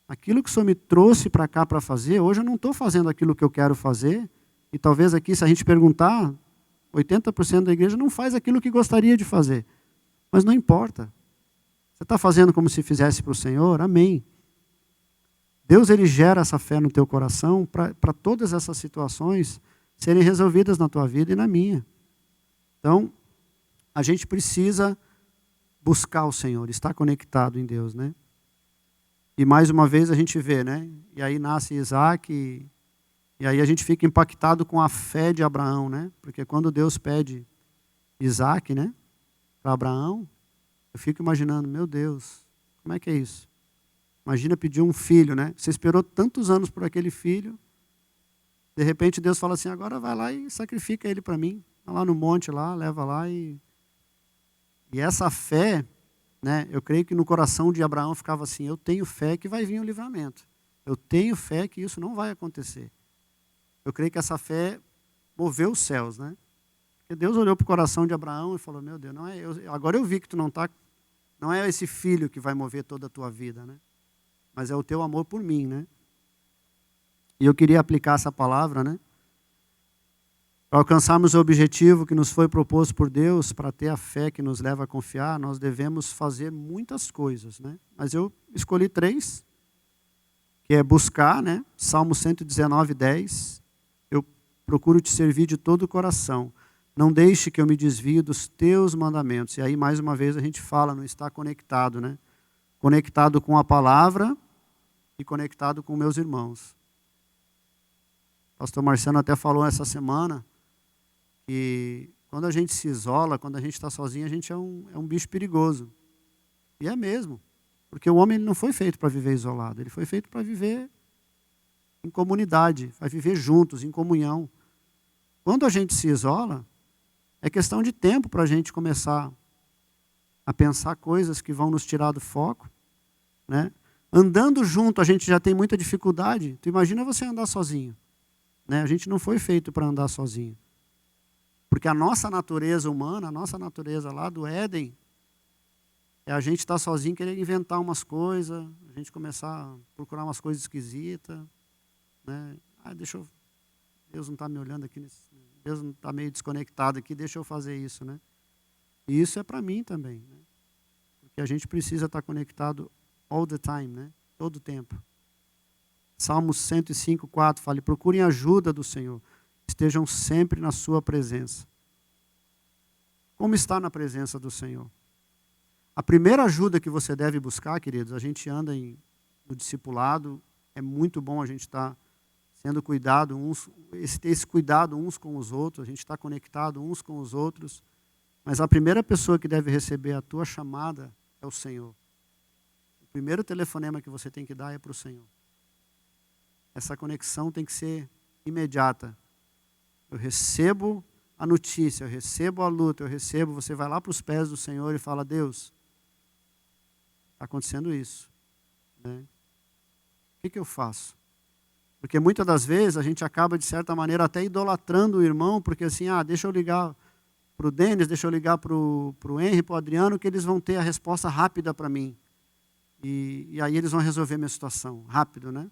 Aquilo que o Senhor me trouxe para cá para fazer, hoje eu não estou fazendo aquilo que eu quero fazer, e talvez aqui, se a gente perguntar, 80% da igreja não faz aquilo que gostaria de fazer. Mas não importa. Você está fazendo como se fizesse para o Senhor? Amém. Deus, Ele gera essa fé no teu coração para todas essas situações serem resolvidas na tua vida e na minha. Então, a gente precisa buscar o Senhor, estar conectado em Deus, né? E mais uma vez a gente vê, né? E aí nasce Isaac, e aí a gente fica impactado com a fé de Abraão, né? Porque quando Deus pede Isaac, né, para Abraão, eu fico imaginando: meu Deus, como é que é isso? Imagina pedir um filho, né? Você esperou tantos anos por aquele filho, de repente Deus fala assim: agora vai lá e sacrifica ele para mim. Vai lá no monte, lá, leva lá e essa fé, né? Eu creio que no coração de Abraão ficava assim: eu tenho fé que vai vir o livramento. Eu tenho fé que isso não vai acontecer. Eu creio que essa fé moveu os céus, né? Porque Deus olhou para o coração de Abraão e falou: meu Deus, não é agora eu vi que tu não é esse filho que vai mover toda a tua vida, né? Mas é o teu amor por mim, né? E eu queria aplicar essa palavra, né? Para alcançarmos o objetivo que nos foi proposto por Deus, para ter a fé que nos leva a confiar, nós devemos fazer muitas coisas, né? Mas eu escolhi 3, que é buscar, né? Salmo 119:10. Eu procuro te servir de todo o coração. Não deixe que eu me desvie dos teus mandamentos. E aí, mais uma vez, a gente fala, não está conectado, né? Conectado com a palavra e conectado com meus irmãos. O pastor Marciano até falou essa semana que quando a gente se isola, quando a gente está sozinho, a gente é um bicho perigoso. E é mesmo. Porque o homem ele não foi feito para viver isolado. Ele foi feito para viver em comunidade, para viver juntos, em comunhão. Quando a gente se isola, é questão de tempo para a gente começar a pensar coisas que vão nos tirar do foco, né? Andando junto, a gente já tem muita dificuldade. Tu imagina você andar sozinho. né? A gente não foi feito para andar sozinho. Porque a nossa natureza humana, a nossa natureza lá do Éden, é a gente estar sozinho, querer inventar umas coisas, a gente começar a procurar umas coisas esquisitas, né? Deus não está me olhando aqui, Deus não está meio desconectado aqui, deixa eu fazer isso, né? E isso é para mim também, né? Porque a gente precisa estar conectado all the time, né? Todo o tempo. Salmos 105, 4 fala: procurem a ajuda do Senhor, estejam sempre na sua presença. Como está na presença do Senhor? A primeira ajuda que você deve buscar, queridos, a gente anda no discipulado, é muito bom a gente estar sendo cuidado, ter esse cuidado uns com os outros, a gente está conectado uns com os outros, mas a primeira pessoa que deve receber a tua chamada é o Senhor. O primeiro telefonema que você tem que dar é para o Senhor. Essa conexão tem que ser imediata. Eu recebo a notícia, eu recebo a luta, você vai lá para os pés do Senhor e fala: Deus, está acontecendo isso, né? O que eu faço? Porque muitas das vezes a gente acaba, de certa maneira, até idolatrando o irmão, porque assim, deixa eu ligar para o Denis, deixa eu ligar para o Henry, para o Adriano, que eles vão ter a resposta rápida para mim. E aí eles vão resolver minha situação, rápido, né?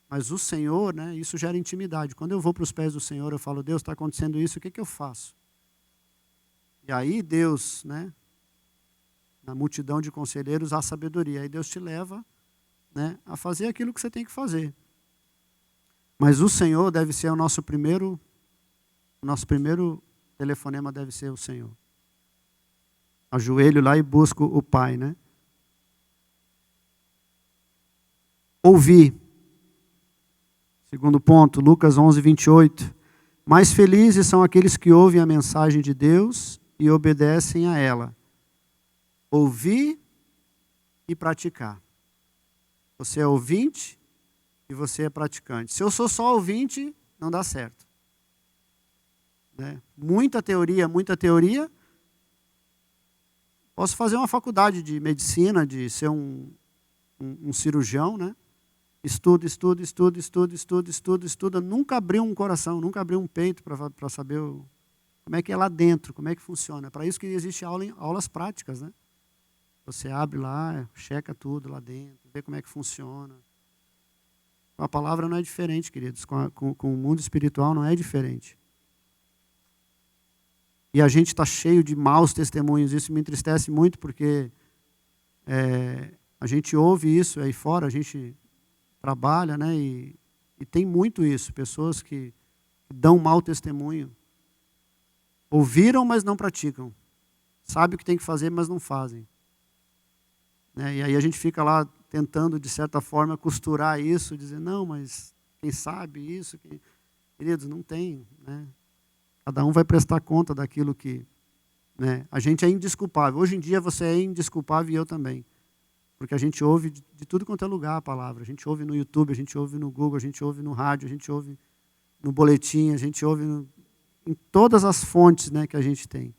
Mas o Senhor, né, isso gera intimidade. Quando eu vou para os pés do Senhor, eu falo: Deus, está acontecendo isso, o que eu faço? E aí Deus, né, na multidão de conselheiros, há sabedoria. Aí Deus te leva, né, a fazer aquilo que você tem que fazer. Mas o Senhor deve ser o nosso primeiro telefonema deve ser o Senhor. Ajoelho lá e busco o Pai, né? Ouvir. Segundo ponto, Lucas 11, 28. Mais felizes são aqueles que ouvem a mensagem de Deus e obedecem a ela. Ouvir e praticar. Você é ouvinte e você é praticante. Se eu sou só ouvinte, não dá certo. Né? Muita teoria. Posso fazer uma faculdade de medicina, de ser um cirurgião, né? Estuda, nunca abriu um coração, nunca abriu um peito para saber como é que é lá dentro, como é que funciona. Para isso que existe aulas práticas, né? Você abre lá, checa tudo lá dentro, vê como é que funciona. A palavra não é diferente, queridos, com o mundo espiritual não é diferente. E a gente está cheio de maus testemunhos, isso me entristece muito, porque a gente ouve isso aí fora, a gente trabalha, né? E tem muito isso, pessoas que dão mau testemunho. Ouviram, mas não praticam. Sabe o que tem que fazer, mas não fazem. Né? E aí a gente fica lá tentando, de certa forma, costurar isso, dizer: não, mas quem sabe isso? Queridos, não tem. Né? Cada um vai prestar conta daquilo que... Né? A gente é indesculpável. Hoje em dia você é indesculpável e eu também. Porque a gente ouve de tudo quanto é lugar a palavra. A gente ouve no YouTube, a gente ouve no Google, a gente ouve no rádio, a gente ouve no boletim, a gente ouve em todas as fontes, né, que a gente tem.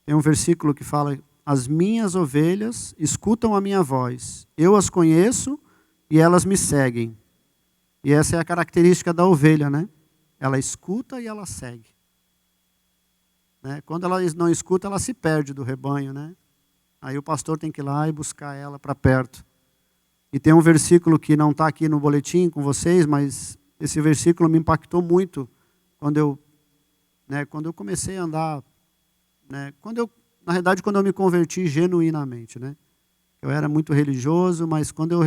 Tem um versículo que fala: as minhas ovelhas escutam a minha voz, eu as conheço e elas me seguem. E essa é a característica da ovelha, né? Ela escuta e ela segue. Né? Quando ela não escuta, ela se perde do rebanho, né? Aí o pastor tem que ir lá e buscar ela para perto. E tem um versículo que não está aqui no boletim com vocês, mas esse versículo me impactou muito quando eu comecei a andar, né? Na realidade, quando eu me converti genuinamente, né? Eu era muito religioso, mas quando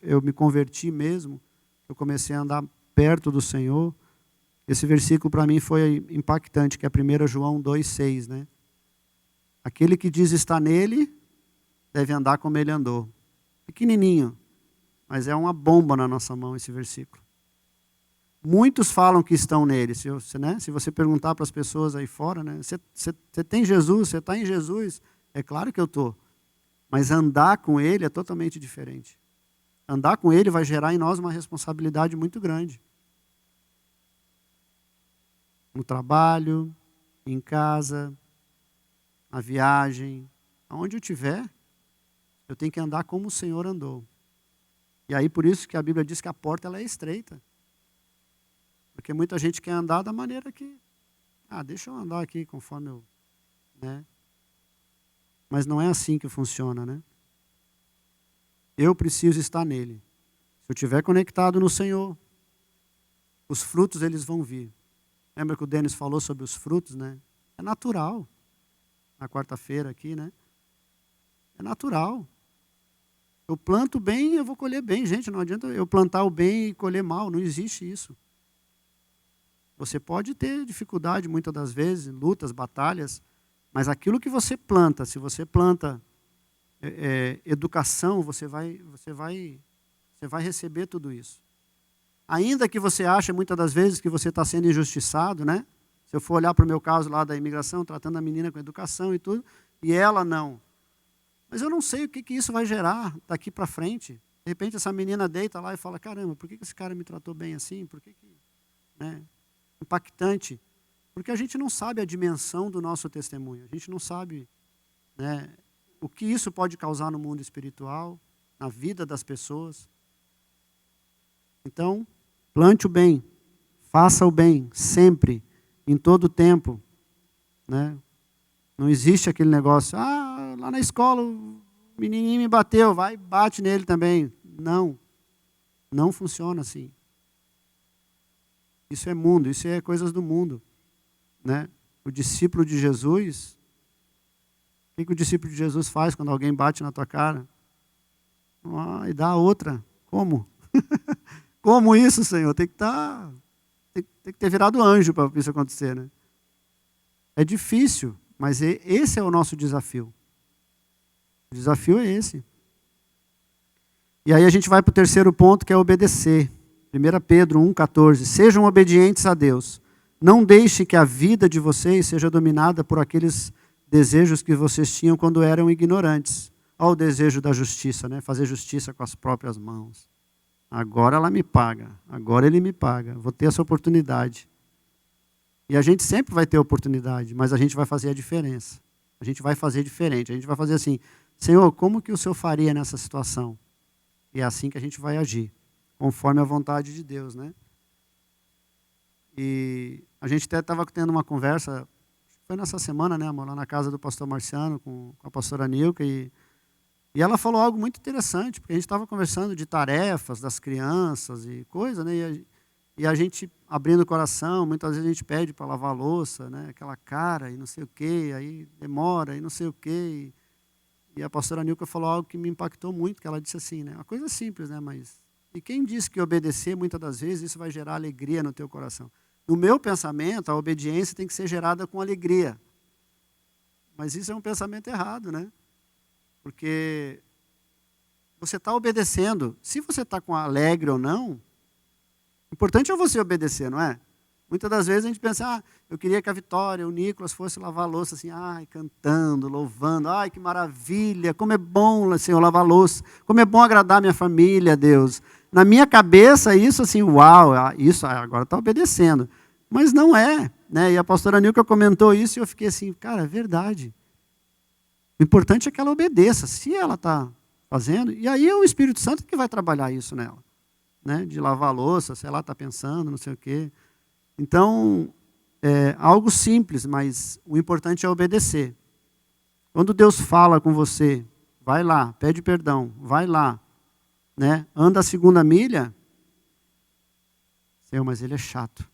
eu me converti mesmo, eu comecei a andar perto do Senhor. Esse versículo para mim foi impactante, que é 1 João 2,6, né? Aquele que diz estar nele, deve andar como ele andou. Pequenininho, mas é uma bomba na nossa mão esse versículo. Muitos falam que estão nele. Se você perguntar para as pessoas aí fora, né? Você tem Jesus, você está em Jesus? É claro que eu estou. Mas andar com ele é totalmente diferente. Andar com ele vai gerar em nós uma responsabilidade muito grande. No trabalho, em casa, na viagem, aonde eu estiver, eu tenho que andar como o Senhor andou. E aí por isso que a Bíblia diz que a porta ela é estreita. Porque muita gente quer andar da maneira que, deixa eu andar aqui conforme eu, né? Mas não é assim que funciona, né? Eu preciso estar nele. Se eu estiver conectado no Senhor, os frutos eles vão vir. Lembra que o Denis falou sobre os frutos, né? É natural. Na quarta-feira aqui, né? É natural. Eu planto bem e eu vou colher bem. Gente, não adianta eu plantar o bem e colher mal. Não existe isso. Você pode ter dificuldade muitas das vezes, lutas, batalhas, mas aquilo que você planta, se você planta educação, você vai receber tudo isso. Ainda que você ache muitas das vezes que você está sendo injustiçado, né? Se eu for olhar para o meu caso lá da imigração, tratando a menina com educação e tudo, e ela não. Mas eu não sei o que isso vai gerar daqui para frente. De repente essa menina deita lá e fala, caramba, por que esse cara me tratou bem assim? Por que né? Impactante. Porque a gente não sabe a dimensão do nosso testemunho. A gente não sabe, né, o que isso pode causar no mundo espiritual, na vida das pessoas. Então, plante o bem, faça o bem, sempre, em todo o tempo. Né? Não existe aquele negócio, lá na escola o menininho me bateu, vai e bate nele também. Não, não funciona assim. Isso é mundo, isso é coisas do mundo. Né? O discípulo de Jesus, o que o discípulo de Jesus faz quando alguém bate na tua cara? E dá outra. Como? Como isso, Senhor? Tem que ter virado anjo para isso acontecer, né? É difícil, mas esse é o nosso desafio. O desafio é esse. E aí a gente vai para o terceiro ponto, que é obedecer. 1 Pedro 1,14. Sejam obedientes a Deus. Não deixe que a vida de vocês seja dominada por aqueles desejos que vocês tinham quando eram ignorantes. Olha o desejo da justiça, né? Fazer justiça com as próprias mãos. Agora ela me paga, agora ele me paga, vou ter essa oportunidade. E a gente sempre vai ter oportunidade, mas a gente vai fazer a diferença. A gente vai fazer diferente, a gente vai fazer assim, Senhor, como que o Senhor faria nessa situação? E é assim que a gente vai agir, conforme a vontade de Deus, né? E a gente até estava tendo uma conversa, foi nessa semana, né, amor, lá na casa do pastor Marciano, com a pastora Nilka, e ela falou algo muito interessante, porque a gente estava conversando de tarefas das crianças e coisa, né? E a gente abrindo o coração, muitas vezes a gente pede para lavar a louça, né? Aquela cara e não sei o quê, aí demora e não sei o quê. E a pastora Nilka falou algo que me impactou muito, que ela disse assim, né? Uma coisa simples, né? Mas e quem disse que obedecer, muitas das vezes, isso vai gerar alegria no teu coração? No meu pensamento, a obediência tem que ser gerada com alegria. Mas isso é um pensamento errado, né? Porque você está obedecendo. Se você está com alegre ou não, o importante é você obedecer, não é? Muitas das vezes a gente pensa, eu queria que a Vitória, o Nicolas, fosse lavar a louça assim, cantando, louvando, que maravilha, como é bom, Senhor, lavar a louça, como é bom agradar minha família, Deus. Na minha cabeça, isso assim, uau, isso agora está obedecendo. Mas não é, né? E a pastora Nilka comentou isso e eu fiquei assim, cara, é verdade. O importante é que ela obedeça, se ela está fazendo, e aí é o Espírito Santo que vai trabalhar isso nela, né? De lavar a louça, se ela está pensando, não sei o quê. Então, é algo simples, mas o importante é obedecer. Quando Deus fala com você, vai lá, pede perdão, vai lá, né? Anda a 2ª milha, Senhor, mas ele é chato.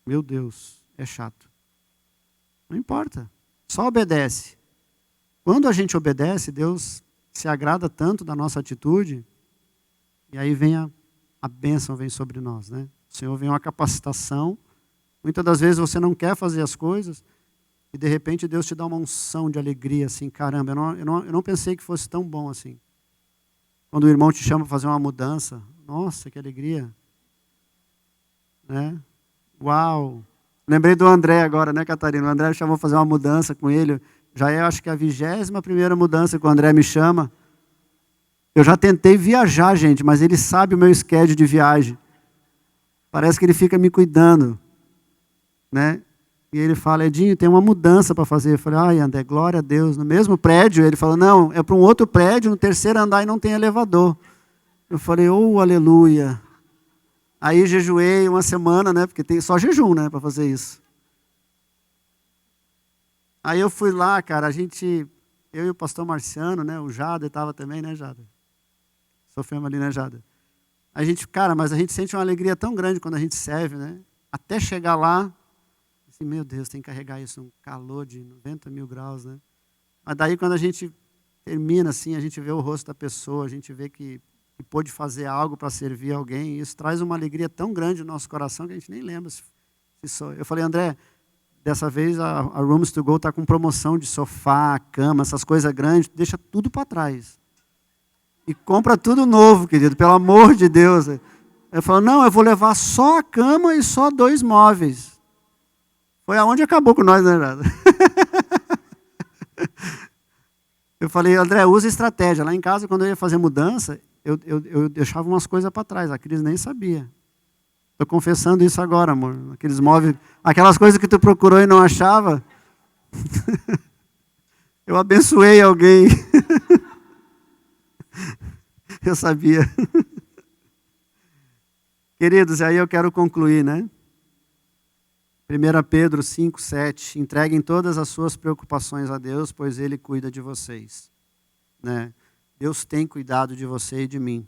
Meu Deus, é chato. Não importa, só obedece. Quando a gente obedece, Deus se agrada tanto da nossa atitude, e aí vem a bênção vem sobre nós, né? O Senhor vem uma capacitação. Muitas das vezes você não quer fazer as coisas, e de repente Deus te dá uma unção de alegria, assim, caramba, eu não pensei que fosse tão bom assim. Quando o irmão te chama para fazer uma mudança, nossa, que alegria. Né? Uau! Lembrei do André agora, né, Catarina? O André me chamou para fazer uma mudança com ele. Já é, acho que a 21ª mudança que o André me chama. Eu já tentei viajar, gente, mas ele sabe o meu schedule de viagem. Parece que ele fica me cuidando. Né? E ele fala, Edinho, tem uma mudança para fazer. Eu falei, André, glória a Deus. No mesmo prédio, ele falou, não, é para um outro prédio, no 3º andar e não tem elevador. Eu falei, oh, aleluia. Aí jejuei uma semana, né? Porque tem só jejum, né? Para fazer isso. Aí eu fui lá, cara, eu e o pastor Marciano, né? O Jada estava também, né, Jada? Sofremos ali, né, Jada? Mas a gente sente uma alegria tão grande quando a gente serve, né? Até chegar lá, assim, meu Deus, tem que carregar isso, um calor de 90 mil graus, né? Mas daí quando a gente termina assim, a gente vê o rosto da pessoa, a gente vê que pôde fazer algo para servir alguém, e isso traz uma alegria tão grande no nosso coração que a gente nem lembra se só. Eu falei, André, dessa vez a Rooms to Go está com promoção de sofá, cama, essas coisas grandes, deixa tudo para trás. E compra tudo novo, querido, pelo amor de Deus. Eu falo, não, eu vou levar só a cama e só 2 móveis. Foi aonde acabou com nós, né, Jada? Eu falei, André, usa estratégia. Lá em casa, quando eu ia fazer mudança, eu deixava umas coisas para trás. A Cris nem sabia. Estou confessando isso agora, amor. Aqueles móveis, aquelas coisas que tu procurou e não achava. Eu abençoei alguém. Eu sabia. Queridos, aí eu quero concluir, né? 1 Pedro 5, 7. Entreguem todas as suas preocupações a Deus, pois Ele cuida de vocês. Né? Deus tem cuidado de você e de mim.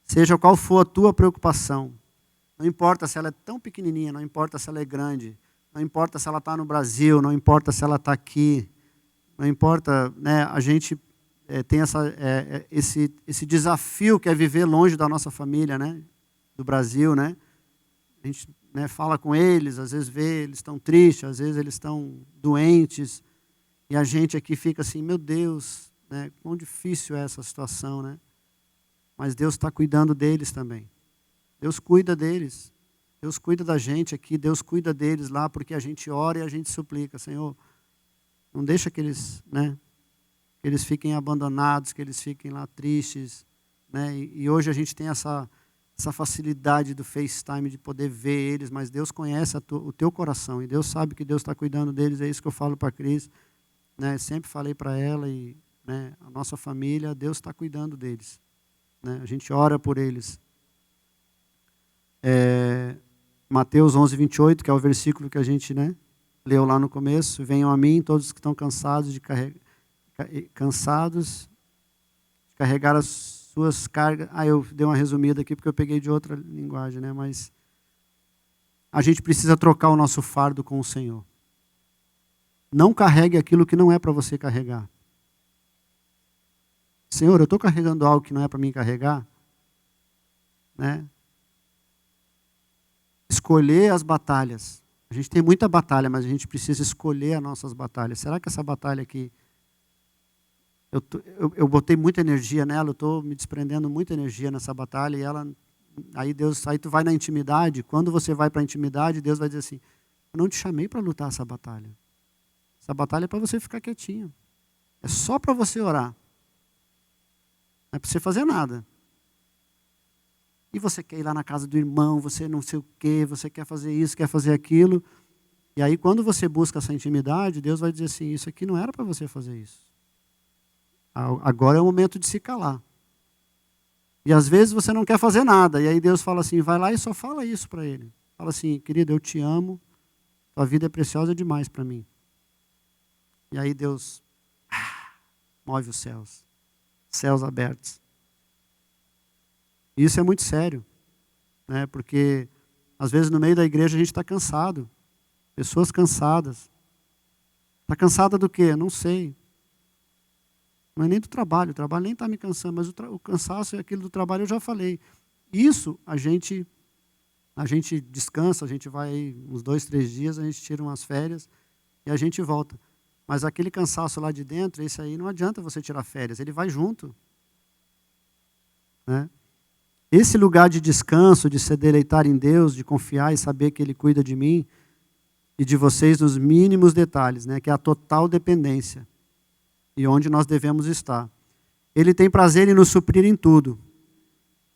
Seja qual for a tua preocupação, não importa se ela é tão pequenininha, não importa se ela é grande, não importa se ela está no Brasil, não importa se ela está aqui, não importa, né? A gente tem esse desafio que é viver longe da nossa família, né? Do Brasil, né? A gente, né, fala com eles, às vezes vê, eles estão tristes, às vezes eles estão doentes, e a gente aqui fica assim, meu Deus, né, quão difícil é essa situação, né? Mas Deus está cuidando deles também. Deus cuida deles. Deus cuida da gente aqui, Deus cuida deles lá, porque a gente ora e a gente suplica, Senhor, não deixa que eles, né, que eles fiquem abandonados, que eles fiquem lá tristes, né? E hoje a gente tem essa facilidade do FaceTime de poder ver eles, mas Deus conhece o teu coração e Deus sabe que Deus está cuidando deles. É isso que eu falo para a Cris, né? Sempre falei para ela e, né, a nossa família, Deus está cuidando deles, né? A gente ora por eles. Mateus 11, 28, que é o versículo que a gente, né, leu lá no começo. Venham a mim todos que estão cansados de carregar as suas cargas. Eu dei uma resumida aqui porque eu peguei de outra linguagem, né? Mas a gente precisa trocar o nosso fardo com o Senhor. Não carregue aquilo que não é para você carregar. Senhor, eu estou carregando algo que não é para mim carregar, né? Escolher as batalhas. A gente tem muita batalha, mas a gente precisa escolher as nossas batalhas. Será que essa batalha aqui eu botei muita energia nela, eu estou me desprendendo muita energia nessa batalha, e ela, aí tu vai na intimidade, quando você vai para a intimidade, Deus vai dizer assim, eu não te chamei para lutar essa batalha é para você ficar quietinho, é só para você orar, não é para você fazer nada, e você quer ir lá na casa do irmão, você não sei o quê, você quer fazer isso, quer fazer aquilo, e aí quando você busca essa intimidade, Deus vai dizer assim, isso aqui não era para você fazer isso. Agora é o momento de se calar. E às vezes você não quer fazer nada. E aí Deus fala assim, vai lá e só fala isso para ele. Fala assim, querido, eu te amo. Tua vida é preciosa demais para mim. E aí Deus move os céus. Céus abertos. E isso é muito sério. Né? Porque às vezes no meio da igreja a gente está cansado. Pessoas cansadas. Está cansada do quê? Não sei. Não é nem do trabalho, o trabalho nem está me cansando, mas o cansaço é aquilo do trabalho, eu já falei. Isso a gente descansa, a gente vai uns 2, 3 dias, a gente tira umas férias e a gente volta. Mas aquele cansaço lá de dentro, esse aí não adianta você tirar férias, ele vai junto. Né? Esse lugar de descanso, de se deleitar em Deus, de confiar e saber que Ele cuida de mim e de vocês nos mínimos detalhes, né? Que é a total dependência. E onde nós devemos estar. Ele tem prazer em nos suprir em tudo.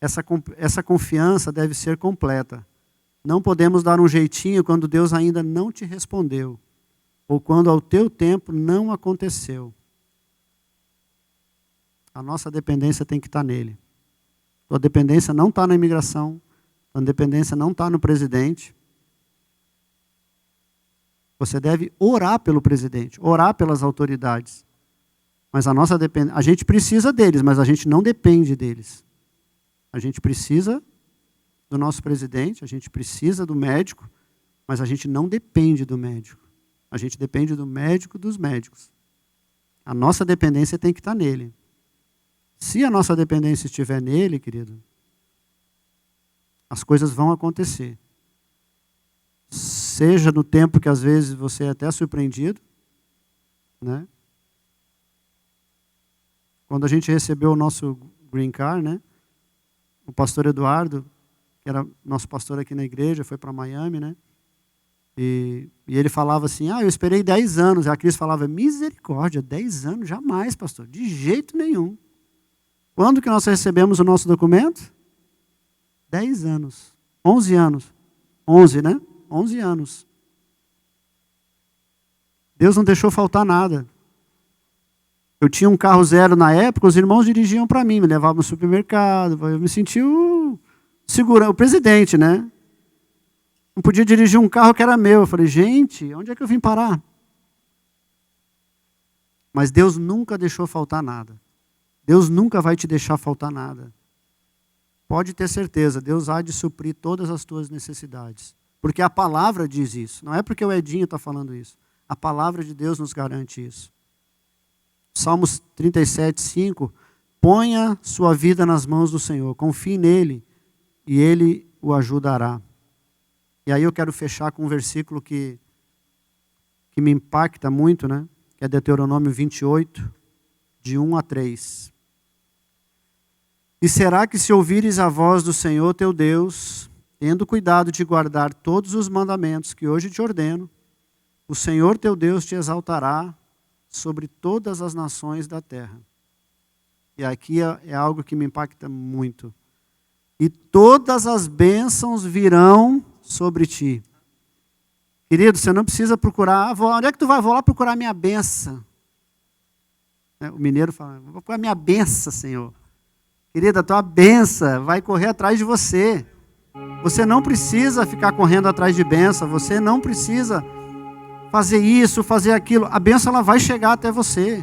Essa confiança deve ser completa. Não podemos dar um jeitinho quando Deus ainda não te respondeu, ou quando ao teu tempo não aconteceu. A nossa dependência tem que estar nele. Tua dependência não está na imigração. Tua dependência não está no presidente. Você deve orar pelo presidente, orar pelas autoridades. Mas a gente precisa deles, mas a gente não depende deles. A gente precisa do nosso presidente, a gente precisa do médico, mas a gente não depende do médico. A gente depende do médico dos médicos. A nossa dependência tem que estar nele. Se a nossa dependência estiver nele, querido, as coisas vão acontecer. Seja no tempo que às vezes você é até surpreendido, né? Quando a gente recebeu o nosso green card, né? O pastor Eduardo, que era nosso pastor aqui na igreja, foi para Miami, né? E ele falava assim, eu esperei 10 anos. E a Cris falava, misericórdia, 10 anos? Jamais, pastor, de jeito nenhum. Quando que nós recebemos o nosso documento? 10 anos. 11 anos. 11, né? 11 anos. Deus não deixou faltar nada. Eu tinha um carro zero na época, os irmãos dirigiam para mim, me levavam no supermercado, eu me sentia o presidente, né? Não podia dirigir um carro que era meu. Eu falei, gente, onde é que eu vim parar? Mas Deus nunca deixou faltar nada. Deus nunca vai te deixar faltar nada. Pode ter certeza, Deus há de suprir todas as tuas necessidades. Porque a palavra diz isso. Não é porque o Edinho está falando isso. A palavra de Deus nos garante isso. Salmos 37, 5. Ponha sua vida nas mãos do Senhor. Confie nele e ele o ajudará. E aí eu quero fechar com um versículo que me impacta muito, né? Que é Deuteronômio 28, de 1 a 3. E será que se ouvires a voz do Senhor teu Deus, tendo cuidado de guardar todos os mandamentos que hoje te ordeno, o Senhor teu Deus te exaltará sobre todas as nações da terra. E aqui é algo que me impacta muito. E todas as bênçãos virão sobre ti. Querido, você não precisa procurar, onde é que tu vai? Vou lá procurar minha bênção. O mineiro fala, vou procurar minha bênção, Senhor. Querida, a tua bênção vai correr atrás de você. Você não precisa ficar correndo atrás de bênção, você não precisa fazer isso, fazer aquilo. A bênção ela vai chegar até você.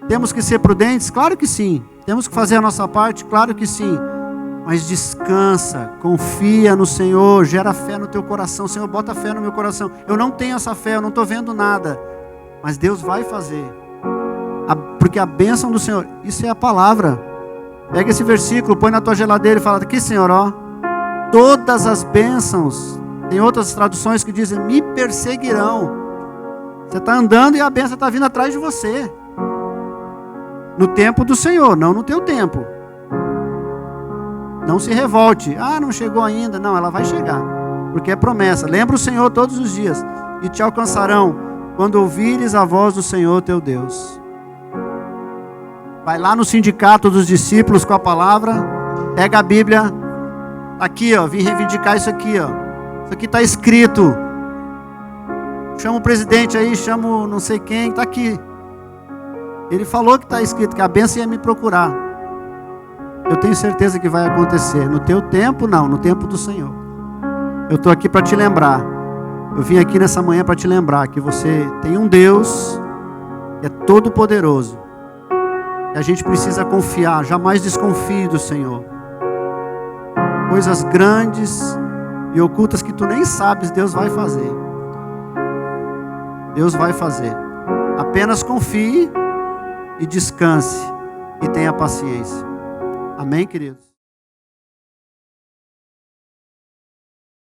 Temos que ser prudentes? Claro que sim. Temos que fazer a nossa parte? Claro que sim. Mas descansa, confia no Senhor, gera fé no teu coração. Senhor, bota fé no meu coração. Eu não tenho essa fé, eu não estou vendo nada. Mas Deus vai fazer. Porque a bênção do Senhor, isso é a palavra. Pega esse versículo, põe na tua geladeira e fala, aqui Senhor, ó. Todas as bênçãos, tem outras traduções que dizem, me perseguirão. Você está andando e a bênção está vindo atrás de você. No tempo do Senhor, não no teu tempo. Não se revolte. Não chegou ainda. Não, ela vai chegar. Porque é promessa. Lembra o Senhor todos os dias. E te alcançarão quando ouvires a voz do Senhor teu Deus. Vai lá no sindicato dos discípulos com a palavra. Pega a Bíblia. Aqui, ó. Vim reivindicar isso aqui, ó. Isso aqui está escrito. Chama o presidente aí. Chama o não sei quem. Está aqui. Ele falou que está escrito que a bênção ia me procurar. Eu tenho certeza que vai acontecer. No teu tempo, não. No tempo do Senhor. Eu estou aqui para te lembrar. Eu vim aqui nessa manhã para te lembrar que você tem um Deus que é todo poderoso. E a gente precisa confiar. Jamais desconfie do Senhor. Coisas grandes e ocultas que tu nem sabes, Deus vai fazer. Deus vai fazer. Apenas confie e descanse. E tenha paciência. Amém, queridos?